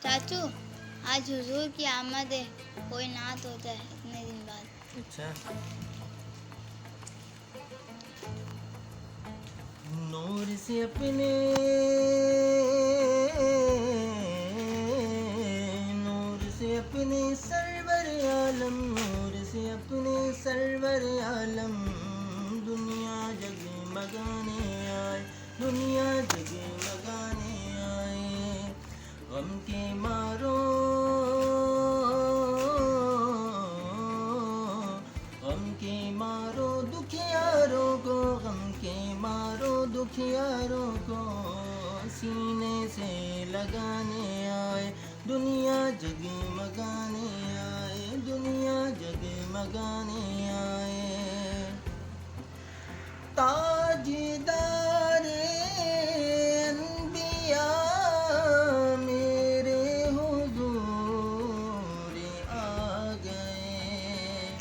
چاچو آج حضور کی آمد ہے، کوئی نعت ہوتا ہے اتنے دن بعد. اچھا. نور سے اپنے سرور عالم، نور سے اپنے سرور عالم، دنیا جگمگانے آئے، دنیا جگمگانے آئے. غم کے مارو، غم کے مارو دکھیاروں کو، غم کے مارو دکھیاروں کو، سینے سے لگانے آئے، دنیا جگمگانے آئے، دنیا جگمگانے آئے. تاجدار انبیاء میرے حضور آ گئے،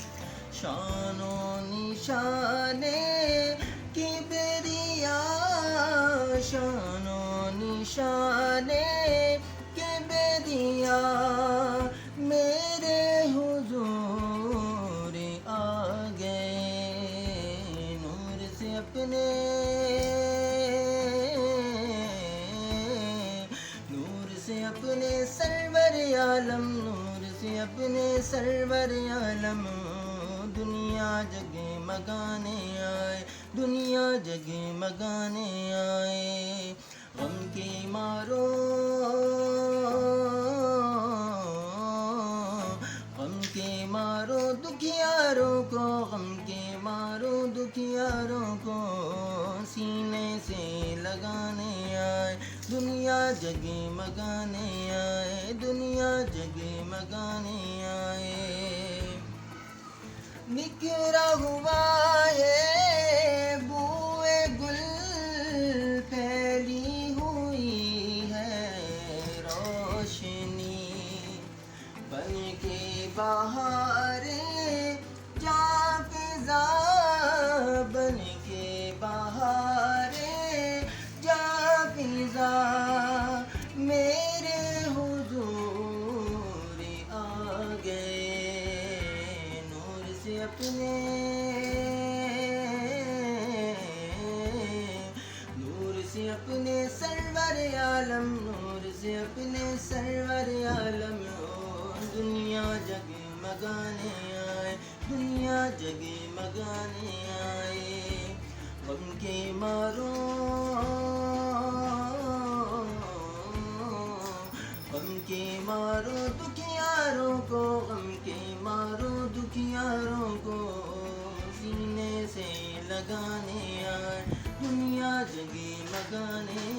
شان و نشان کبریا، شان و نشان کبریا میرے حضور آ گئے. نور سے اپنے، نور سے اپنے سرور عالم، نور سے اپنے سرور عالم، دنیا جگمگانے آئے، دنیا جگمگانے آئے. غم کے مارو، غم کے مارو دکھیاروں کو، غم کے مارو دکھیاروں کو، سینے سے لگانے آئے، دنیا جگمگانے آئے، دنیا جگمگانے آئے. نکھرا ہوا ہے بوئے گل، پھیلی ہوئی ہے روشنی، بن کے بہار جاں فضا، بن کے بہار جاں فضا، میرے حضور آ گئے. نور سے اپنے، نور سے اپنے سرور عالم، نور سے اپنے سرور عالم، دنیا جگمگانے آئے، دنیا جگمگانے آئے. غم کے مارو، غم کے مارو دکھیاروں کو، غم کے مارو دکھیاروں کو، سینے سے لگانے آئے، دنیا جگمگانے